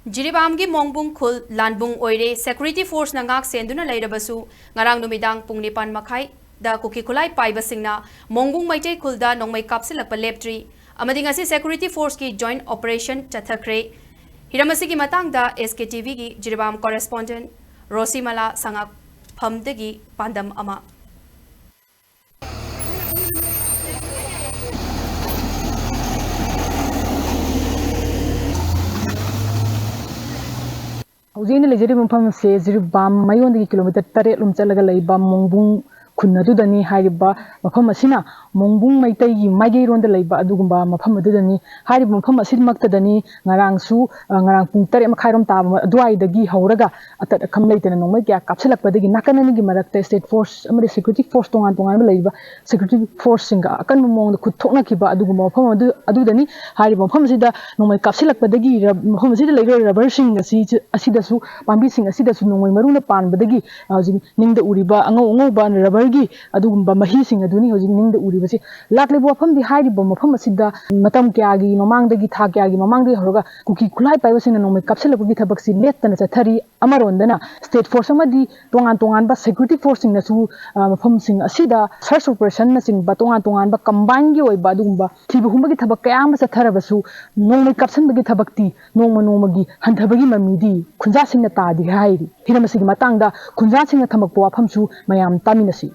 Jiribam gi Mongbung Khul lanbung oire security force na ngak senduna leirabasu ngarang numidang pung nipan makhai da Kuki Khutlai Paiba Singna Mongbung Khul da Nongmei Kapsillakpa Leptri amadi ngasi security force ki joint operation chathakre hiramasi ki matang da SKTV gi Jiribam correspondent Rosimala sangak phamdagi pandam ama Huzini le Jiribam se Jiribam mayon de kilometer tare lum chalaga leiba Mongbung Khul adudani hariba mafam asina Mongbung maitai gi magi ronda leiba adugumba mafam adudani hariba mafam asid maktadani ngarang su ngarang pung tare makhairom ta duai dagi hauraga atat kham leitena nongmei kya kapsilakpa dagi nakanani gi marakta state force amari security force tongan leiba security force singa akan mong khut thokna kiba adugumba mafam adudani hariba mafam asida nongmei kapsilakpa dagi mafam asida leiba rubber singa asida su pambi singa asida su nongmei maruna panbadagi hauji ningda uriba angau ba rubber gi adugumba mahi singa aduni hauji ningda uriba si lakle bo pham di hariba mafam asida matam kya gi mamang dagi tha kya gi mamang dagi horoga Kuki Khutlai Paiba Singna Nongmei Kapsillakpa gi thabak si lettana chathari amarondana state force amadi tongan ba security force singna su mafam sing asida search operation na sing ba tongan ba combine gi oiba adugumba thibu humba gi thabak kaya ma chatharabasu Nongmei Kapsan bagi thabakti nongma gi handhabagi mamidi khunja singna tadi hairi hiramasi gi matangda khunja singna thamakpo afamsu mayam taminasi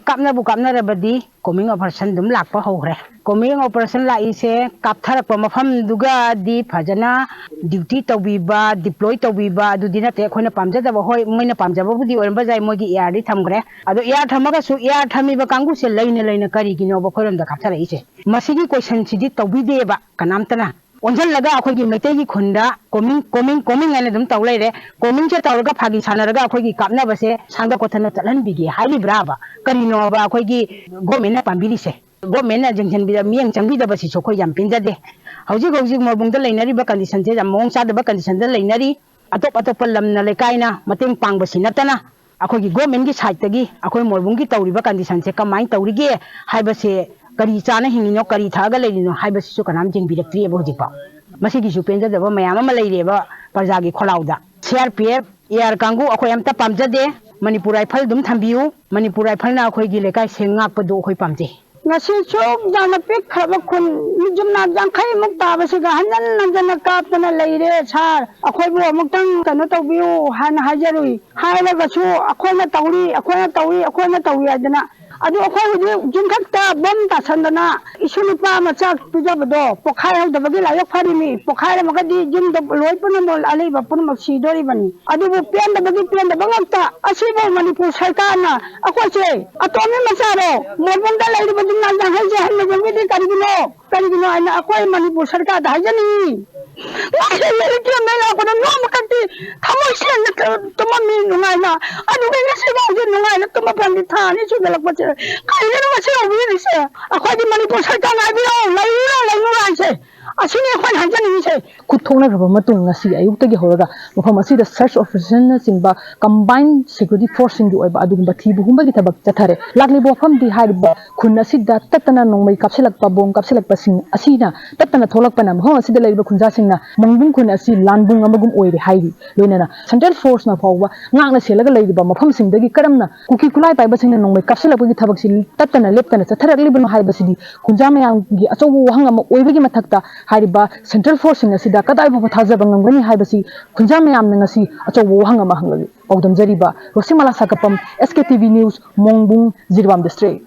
kapna rabadi coming operation dum lakpa hogre coming operation la ise kaptharakpa mafam duga di phajana duty tawbiba deploy tawbiba du dina te khoina pamjadaba hoi moina pamjaba budi oramba jai mogi air di thamgre ado air thamaga su air thamiba kangu se leina kari gino ba khoram da kapthara ise masigi question sidi tawbide ba kanamtana onjal laga akhoi gi meitei gi khunda coming ane dum tawlai re coming che tawraga phagi sanaraga akhoi gi kapna base sangda kothana talan bigi haili brava karino ba akhoi gi government na pambili se government na jengchen bi miang changbi da basi chokoi yam pinjade hauji morbung da leinari ba condition je jam mong sa da ba condition da leinari atop lamna lekaina mateng pang basi natana akhoi gi government gi side tagi akhoi morbung gi tawri ba condition se kamai tawrige haibase kari chana hingino kari thaga leino haibasi su kanam jengbirakti ebo jipa masigi su penja daba mayam ama leireba parjagi kholauda CRPF air kangu akhoi amta pamjade Manipur rifle dum thambiu Manipur rifle na akhoi gi lekai sengak padu akhoi pamje ngasi chok jana pek khaba khun jumna jangkhai muk ta basiga hanan jana kaptana leire sar akhoi bo muktang kano tawbiu han hajarui haila gasu akhoi na tawi adana adu akhoi jingkhakta bom ta sandana isunipa machak pijabado pokhai hodabagi layak farimi pokhai magadi jimdo loi punamol aliba punmak sidori bani adu pianda bangakta asibo Manipur sarkarna akhoi che atomi macharo morbunda lairi badunna jahai jahan megami karigino ana akhoi Manipur sarkar da hajani ngase meliki mela kono nomakati thamoisen tumami nungaina adu ngase baje nungaina tumapandi thani chugalakpa kaina mase obini se akhoi Manipur sarkar na biyo laira se asini akhoi hajani se kuthona raba matung ngasi ayukta gi horaga mafam asida search operation na singba combined security force sing oiba adugumba thibu humba gi thabak chathare lakli bo fam di hariba khun asida tatana Nongmei Kapsillakpa sing asina tatana tholakpana mafam asida leiba khunja singna Mongbung Khul asi lanbung amagum oire hairi loinana central force na phawwa ngakna selaga leiba mafam singdagi karamna Kuki Khutlai Paiba Singna Nongmei Kapsillakpa gi thabak sil tatana leptana chatharak libno haibasidi khunja mayang gi achowu hangama oibagi mathakta hariba central force sing asida kadai bo thajaba ngangani haibasi khunja mayam na ngasi achowu hangama hangagi paudam jariba Rosimala sakapam SKTV news Mongbung Jiribam district